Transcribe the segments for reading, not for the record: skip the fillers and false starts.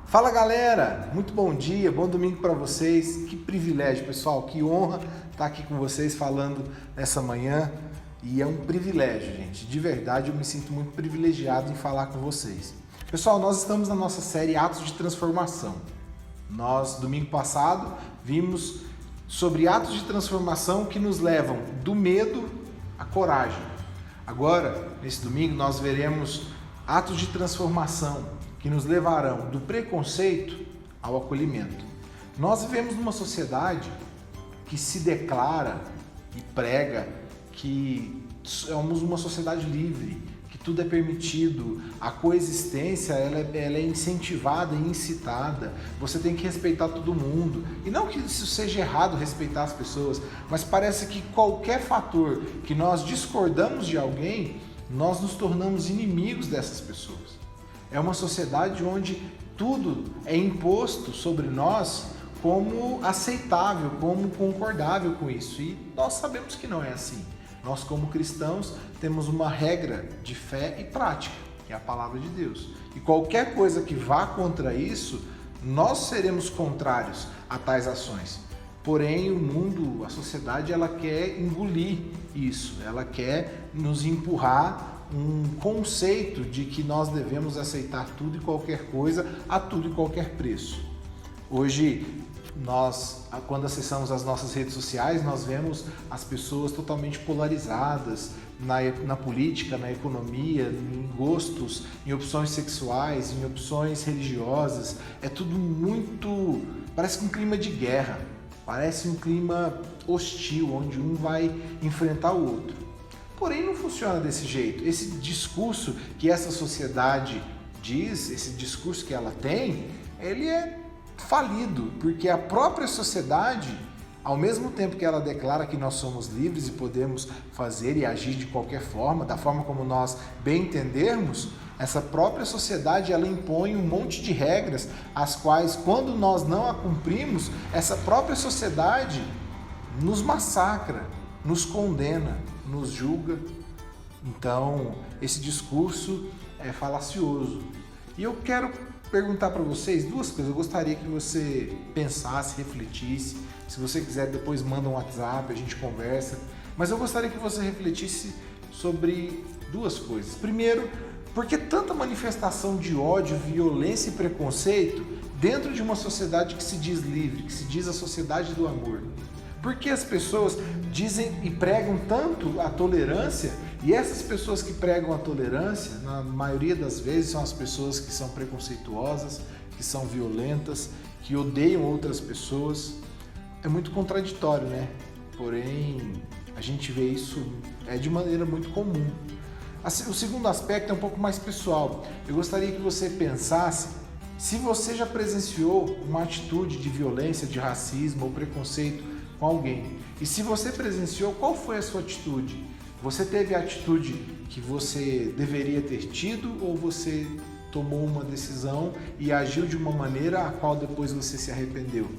Fala galera, muito bom dia, bom domingo para vocês. Que privilégio, pessoal, que honra estar aqui com vocês falando nessa manhã. E é um privilégio, gente, de verdade eu me sinto muito privilegiado em falar com vocês. Pessoal, nós estamos na nossa série Atos de Transformação. Nós, domingo passado, vimos sobre atos de transformação que nos levam do medo à coragem. Agora, nesse domingo, nós veremos atos de transformação que nos levarão do preconceito ao acolhimento. Nós vivemos numa sociedade que se declara e prega que somos uma sociedade livre, que tudo é permitido, a coexistência ela é incentivada e incitada, você tem que respeitar todo mundo. E não que isso seja errado respeitar as pessoas, mas parece que qualquer fator que nós discordamos de alguém, nós nos tornamos inimigos dessas pessoas. É uma sociedade onde tudo é imposto sobre nós como aceitável, como concordável com isso. E nós sabemos que não é assim. Nós, como cristãos, temos uma regra de fé e prática, que é a palavra de Deus. E qualquer coisa que vá contra isso, nós seremos contrários a tais ações. Porém, o mundo, a sociedade, ela quer engolir isso. Ela quer nos empurrar um conceito de que nós devemos aceitar tudo e qualquer coisa a tudo e qualquer preço. Hoje, nós, quando acessamos as nossas redes sociais, nós vemos as pessoas totalmente polarizadas na política, na economia, em gostos, em opções sexuais, em opções religiosas. É tudo muito... parece um clima de guerra, parece um clima hostil, onde um vai enfrentar o outro. Porém, não funciona desse jeito. Esse discurso que essa sociedade diz, esse discurso que ela tem, ele é falido, porque a própria sociedade, ao mesmo tempo que ela declara que nós somos livres e podemos fazer e agir de qualquer forma, da forma como nós bem entendermos, essa própria sociedade ela impõe um monte de regras, as quais, quando nós não a cumprimos, essa própria sociedade nos massacra, nos condena, nos julga. Então, esse discurso é falacioso. E eu quero perguntar para vocês duas coisas. Eu gostaria que você pensasse, refletisse. Se você quiser, depois manda um WhatsApp, a gente conversa. Mas eu gostaria que você refletisse sobre duas coisas. Primeiro, por que tanta manifestação de ódio, violência e preconceito dentro de uma sociedade que se diz livre, que se diz a sociedade do amor? Por que as pessoas dizem e pregam tanto a tolerância, e essas pessoas que pregam a tolerância, na maioria das vezes, são as pessoas que são preconceituosas, que são violentas, que odeiam outras pessoas? É muito contraditório, né? Porém, a gente vê isso de maneira muito comum. O segundo aspecto é um pouco mais pessoal. Eu gostaria que você pensasse se você já presenciou uma atitude de violência, de racismo ou preconceito com alguém. E se você presenciou, qual foi a sua atitude? Você teve a atitude que você deveria ter tido ou você tomou uma decisão e agiu de uma maneira a qual depois você se arrependeu?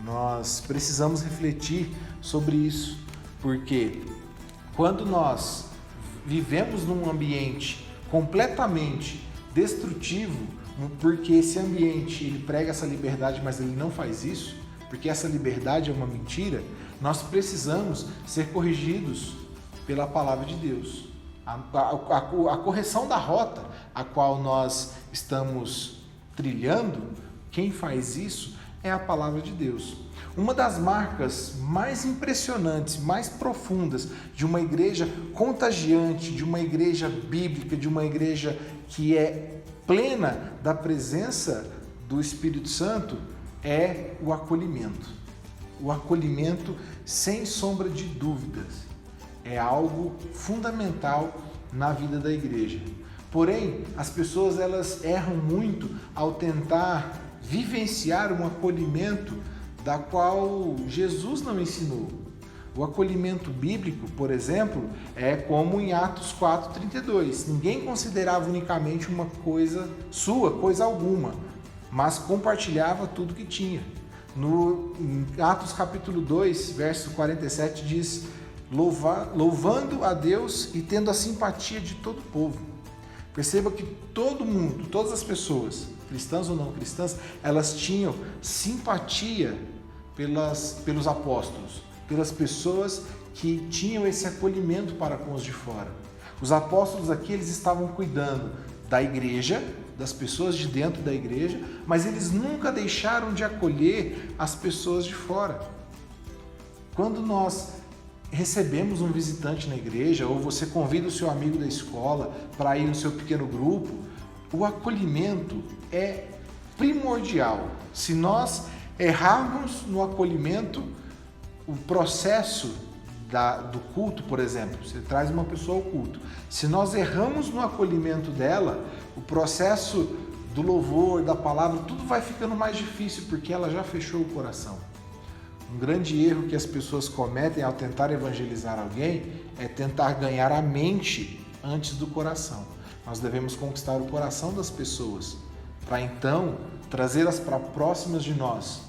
Nós precisamos refletir sobre isso, porque quando nós vivemos num ambiente completamente destrutivo, porque esse ambiente ele prega essa liberdade, mas ele não faz isso, porque essa liberdade é uma mentira, nós precisamos ser corrigidos pela palavra de Deus. A correção da rota a qual nós estamos trilhando, quem faz isso é a palavra de Deus. Uma das marcas mais impressionantes, mais profundas de uma igreja contagiante, de uma igreja bíblica, de uma igreja que é plena da presença do Espírito Santo, é o acolhimento. O acolhimento, sem sombra de dúvidas, é algo fundamental na vida da igreja. Porém, as pessoas elas erram muito ao tentar vivenciar um acolhimento da qual Jesus não ensinou. O acolhimento bíblico, por exemplo, é como em Atos 4:32. Ninguém considerava unicamente uma coisa sua, coisa alguma, mas compartilhava tudo que tinha. Em Atos capítulo 2, verso 47 diz: louvando a Deus e tendo a simpatia de todo o povo. Perceba que todo mundo, todas as pessoas, cristãs ou não cristãs, elas tinham simpatia pelos apóstolos, pelas pessoas que tinham esse acolhimento para com os de fora. Os apóstolos aqui, eles estavam cuidando da igreja, das pessoas de dentro da igreja, mas eles nunca deixaram de acolher as pessoas de fora. Quando nós recebemos um visitante na igreja, ou você convida o seu amigo da escola para ir no seu pequeno grupo, o acolhimento é primordial. Se nós errarmos no acolhimento, o processo do culto, por exemplo, você traz uma pessoa ao culto, se nós erramos no acolhimento dela, o processo do louvor, da palavra, tudo vai ficando mais difícil, porque ela já fechou o coração. Um grande erro que as pessoas cometem ao tentar evangelizar alguém é tentar ganhar a mente antes do coração. Nós devemos conquistar o coração das pessoas, para então trazê-las para próximas de nós,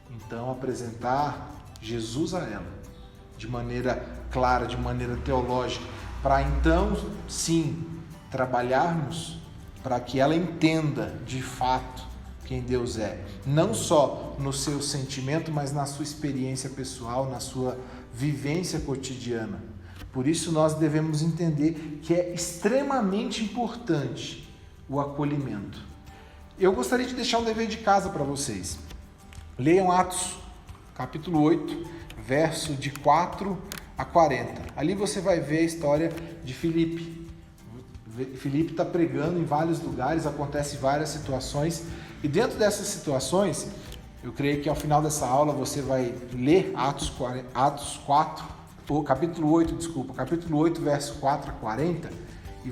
então apresentar Jesus a ela, de maneira clara, de maneira teológica, para então, sim, trabalharmos para que ela entenda de fato quem Deus é, não só no seu sentimento, mas na sua experiência pessoal, na sua vivência cotidiana. Por isso nós devemos entender que é extremamente importante o acolhimento. Eu gostaria de deixar um dever de casa para vocês. Leiam Atos, capítulo 8, verso de 4 a 40. Ali você vai ver a história de Filipe. Filipe está pregando em vários lugares, acontecem várias situações, e dentro dessas situações, eu creio que ao final dessa aula você vai ler capítulo 8, verso 4 a 40, e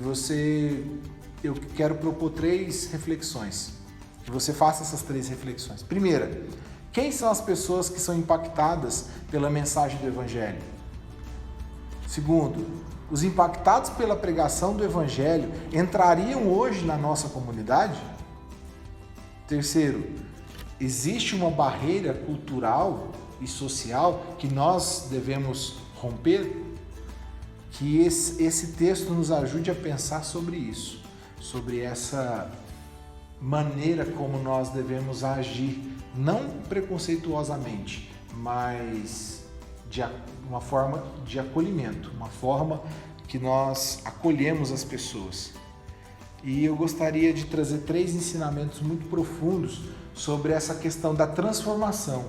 eu quero propor 3 reflexões, que você faça essas 3 reflexões. Primeira, quem são as pessoas que são impactadas pela mensagem do Evangelho? Segundo, os impactados pela pregação do Evangelho entrariam hoje na nossa comunidade? Terceiro, existe uma barreira cultural e social que nós devemos romper? Que esse texto nos ajude a pensar sobre isso, sobre essa maneira como nós devemos agir, não preconceituosamente, mas de uma forma de acolhimento, uma forma que nós acolhemos as pessoas. E eu gostaria de trazer 3 ensinamentos muito profundos sobre essa questão da transformação.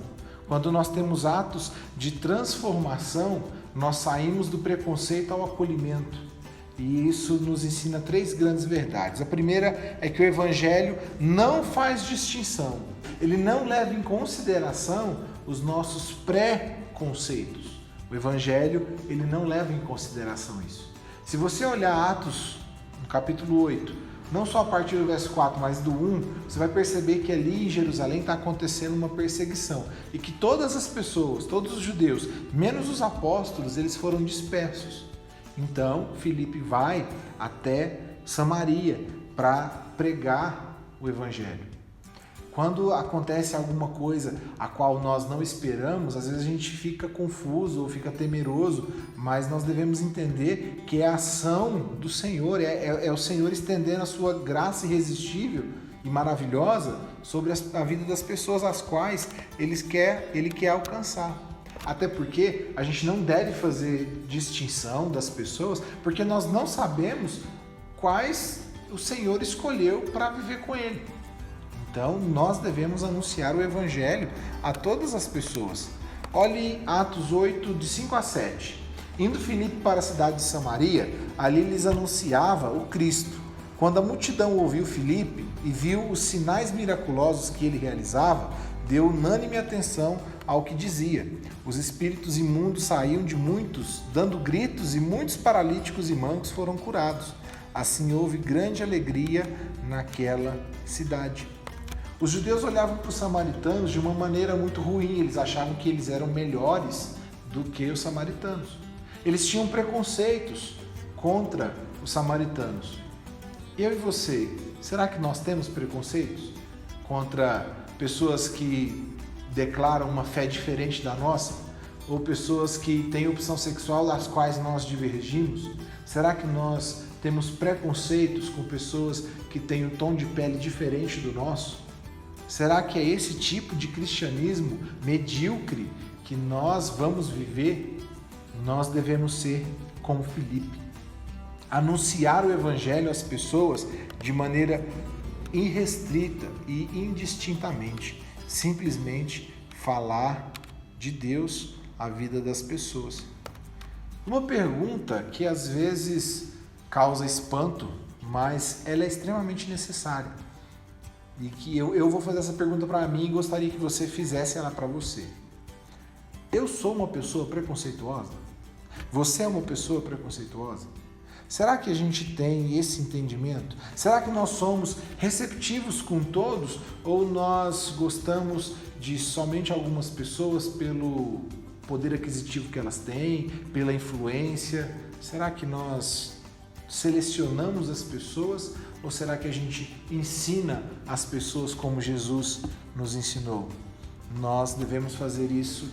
Quando nós temos atos de transformação, nós saímos do preconceito ao acolhimento. E isso nos ensina 3 grandes verdades. A primeira é que o Evangelho não faz distinção. Ele não leva em consideração os nossos pré-conceitos. O Evangelho, ele não leva em consideração isso. Se você olhar Atos, no capítulo 8, não só a partir do verso 4, mas do 1, você vai perceber que ali em Jerusalém está acontecendo uma perseguição. E que todas as pessoas, todos os judeus, menos os apóstolos, eles foram dispersos. Então, Filipe vai até Samaria para pregar o Evangelho. Quando acontece alguma coisa a qual nós não esperamos, às vezes a gente fica confuso ou fica temeroso, mas nós devemos entender que é a ação do Senhor, é o Senhor estendendo a sua graça irresistível e maravilhosa sobre a vida das pessoas às quais Ele quer alcançar. Até porque a gente não deve fazer distinção das pessoas, porque nós não sabemos quais o Senhor escolheu para viver com Ele. Então, nós devemos anunciar o Evangelho a todas as pessoas. Olhe Atos 8, de 5 a 7. Indo Filipe para a cidade de Samaria, ali lhes anunciava o Cristo. Quando a multidão ouviu Filipe e viu os sinais miraculosos que ele realizava, deu unânime atenção ao que dizia. Os espíritos imundos saíam de muitos, dando gritos, e muitos paralíticos e mancos foram curados. Assim houve grande alegria naquela cidade. Os judeus olhavam para os samaritanos de uma maneira muito ruim, eles achavam que eles eram melhores do que os samaritanos. Eles tinham preconceitos contra os samaritanos. Eu e você, será que nós temos preconceitos contra pessoas que declaram uma fé diferente da nossa? Ou pessoas que têm opção sexual das quais nós divergimos? Será que nós temos preconceitos com pessoas que têm um tom de pele diferente do nosso? Será que é esse tipo de cristianismo medíocre que nós vamos viver? Nós devemos ser como Filipe. Anunciar o Evangelho às pessoas de maneira irrestrita e indistintamente. Simplesmente falar de Deus à vida das pessoas. Uma pergunta que às vezes causa espanto, mas ela é extremamente necessária. E que eu vou fazer essa pergunta para mim e gostaria que você fizesse ela para você. Eu sou uma pessoa preconceituosa? Você é uma pessoa preconceituosa? Será que a gente tem esse entendimento? Será que nós somos receptivos com todos ou nós gostamos de somente algumas pessoas pelo poder aquisitivo que elas têm, pela influência? Será que nós selecionamos as pessoas ou será que a gente ensina as pessoas como Jesus nos ensinou? Nós devemos fazer isso,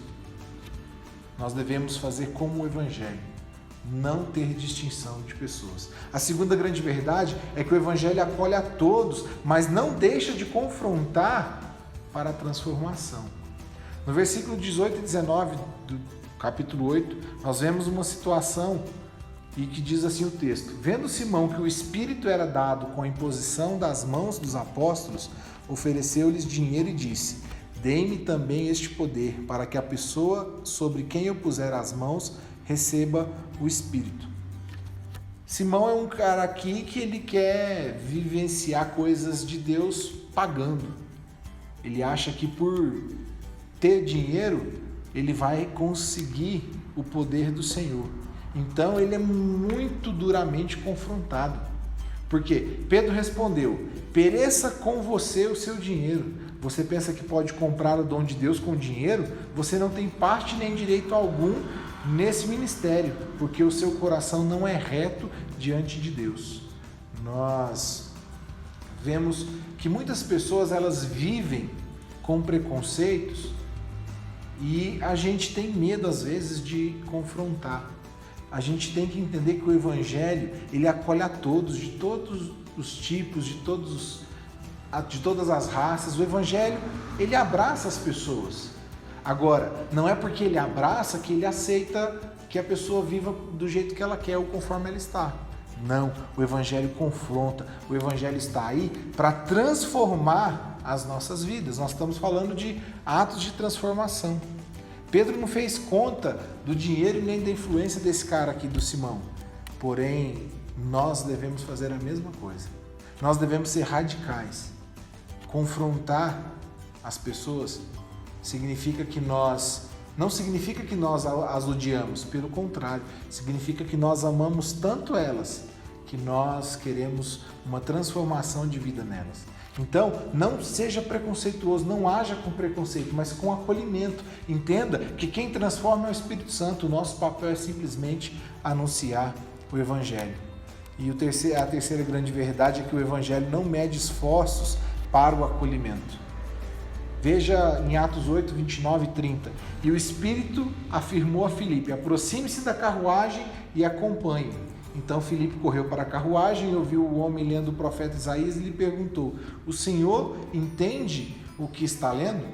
nós devemos fazer como o Evangelho. Não ter distinção de pessoas. A segunda grande verdade é que o Evangelho acolhe a todos, mas não deixa de confrontar para a transformação. No versículo 18 e 19 do capítulo 8, nós vemos uma situação e que diz assim o texto: vendo Simão que o Espírito era dado com a imposição das mãos dos apóstolos, ofereceu-lhes dinheiro e disse: dê-me também este poder, para que a pessoa sobre quem eu puser as mãos receba o Espírito. Simão é um cara aqui que ele quer vivenciar coisas de Deus pagando. Ele acha que por ter dinheiro, ele vai conseguir o poder do Senhor. Então ele é muito duramente confrontado. Porque Pedro respondeu: pereça com você o seu dinheiro. Você pensa que pode comprar o dom de Deus com dinheiro? Você não tem parte nem direito algum nesse ministério, porque o seu coração não é reto diante de Deus. Nós vemos que muitas pessoas elas vivem com preconceitos e a gente tem medo às vezes de confrontar. A gente tem que entender que o Evangelho ele acolhe a todos, de todos os tipos, de todas as raças. O Evangelho ele abraça as pessoas. Agora, não é porque ele abraça que ele aceita que a pessoa viva do jeito que ela quer ou conforme ela está. Não, o Evangelho confronta, o Evangelho está aí para transformar as nossas vidas. Nós estamos falando de atos de transformação. Pedro não fez conta do dinheiro nem da influência desse cara aqui, do Simão. Porém, nós devemos fazer a mesma coisa. Nós devemos ser radicais. Confrontar as pessoas significa que não significa que nós as odiamos, pelo contrário, significa que nós amamos tanto elas que nós queremos uma transformação de vida nelas. Então, não seja preconceituoso, não haja com preconceito, mas com acolhimento. Entenda que quem transforma é o Espírito Santo, o nosso papel é simplesmente anunciar o Evangelho. E a terceira grande verdade é que o Evangelho não mede esforços para o acolhimento. Veja em Atos 8, 29 e 30. E o Espírito afirmou a Filipe: aproxime-se da carruagem e acompanhe. Então Filipe correu para a carruagem e ouviu o homem lendo o profeta Isaías e lhe perguntou: o Senhor entende o que está lendo?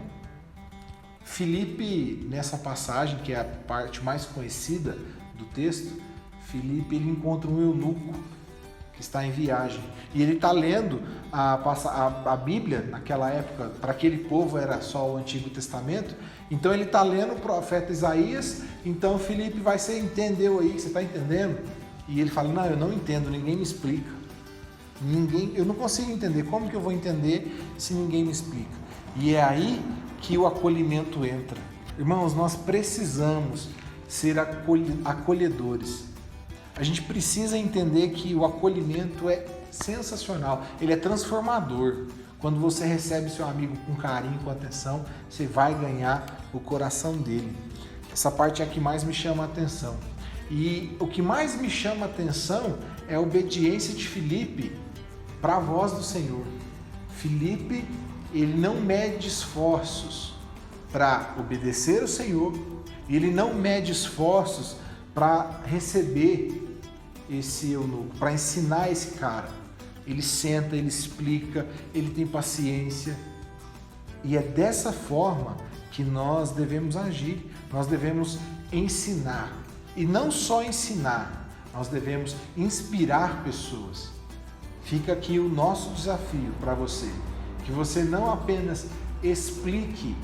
Filipe, nessa passagem, que é a parte mais conhecida do texto, Filipe ele encontra um eunuco que está em viagem. E ele está lendo a Bíblia, naquela época, para aquele povo era só o Antigo Testamento. Então ele está lendo o profeta Isaías. Então Filipe vai, você entendeu aí, você está entendendo? E ele fala: não, eu não entendo, ninguém me explica. Eu não consigo entender, como que eu vou entender se ninguém me explica? E é aí que o acolhimento entra. Irmãos, nós precisamos ser acolhedores. A gente precisa entender que o acolhimento é sensacional, ele é transformador. Quando você recebe seu amigo com carinho, com atenção, você vai ganhar o coração dele. Essa parte é a que mais me chama a atenção. E o que mais me chama a atenção é a obediência de Filipe para a voz do Senhor. Filipe, ele não mede esforços para obedecer o Senhor, ele não mede esforços para receber esse eunuco, para ensinar esse cara. Ele senta, ele explica, ele tem paciência. E é dessa forma que nós devemos agir, nós devemos ensinar. E não só ensinar, nós devemos inspirar pessoas. Fica aqui o nosso desafio para você, que você não apenas explique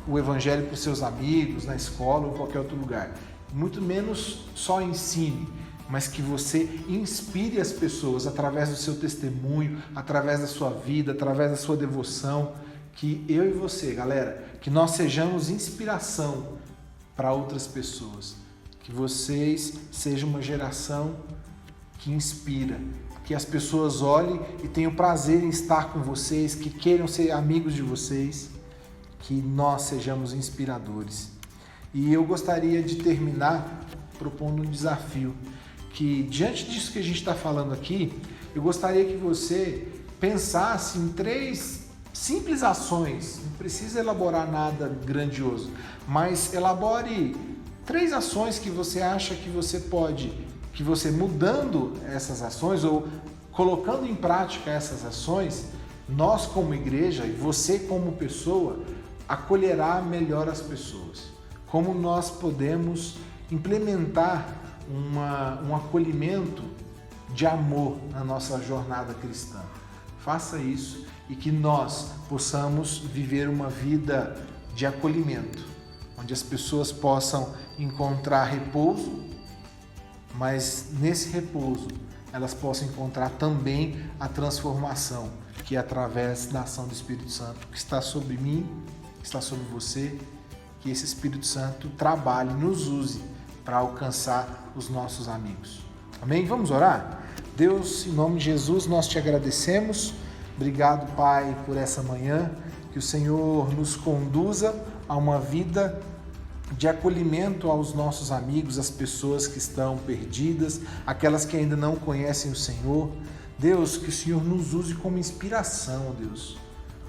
o Evangelho para os seus amigos, na escola ou em qualquer outro lugar, muito menos só ensine, mas que você inspire as pessoas através do seu testemunho, através da sua vida, através da sua devoção, que eu e você, galera, que nós sejamos inspiração para outras pessoas, que vocês sejam uma geração que inspira, que as pessoas olhem e tenham prazer em estar com vocês, que queiram ser amigos de vocês, que nós sejamos inspiradores. E eu gostaria de terminar propondo um desafio, que diante disso que a gente está falando aqui, eu gostaria que você pensasse em 3 simples ações, não precisa elaborar nada grandioso, mas elabore 3 ações que você acha que você pode, que você mudando essas ações ou colocando em prática essas ações, nós como igreja e você como pessoa, acolherá melhor as pessoas. Como nós podemos implementar um acolhimento de amor na nossa jornada cristã. Faça isso e que nós possamos viver uma vida de acolhimento, onde as pessoas possam encontrar repouso, mas nesse repouso elas possam encontrar também a transformação, que é através da ação do Espírito Santo, que está sobre mim, que está sobre você, que esse Espírito Santo trabalhe, nos use para alcançar os nossos amigos. Amém? Vamos orar? Deus, em nome de Jesus, nós te agradecemos. Obrigado, Pai, por essa manhã. Que o Senhor nos conduza a uma vida de acolhimento aos nossos amigos, às pessoas que estão perdidas, aquelas que ainda não conhecem o Senhor. Deus, que o Senhor nos use como inspiração, Deus.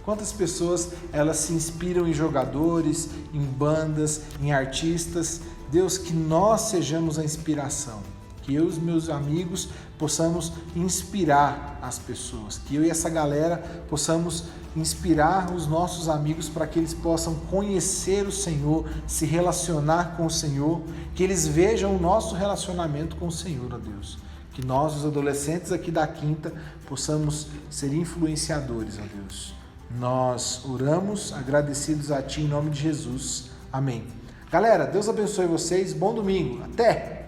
Quantas pessoas elas se inspiram em jogadores, em bandas, em artistas. Deus, que nós sejamos a inspiração, que eu e os meus amigos possamos inspirar as pessoas, que eu e essa galera possamos inspirar os nossos amigos para que eles possam conhecer o Senhor, se relacionar com o Senhor, que eles vejam o nosso relacionamento com o Senhor, ó Deus. Que nós, os adolescentes aqui da Quinta, possamos ser influenciadores, ó Deus. Nós oramos agradecidos a Ti em nome de Jesus. Amém. Galera, Deus abençoe vocês. Bom domingo. Até!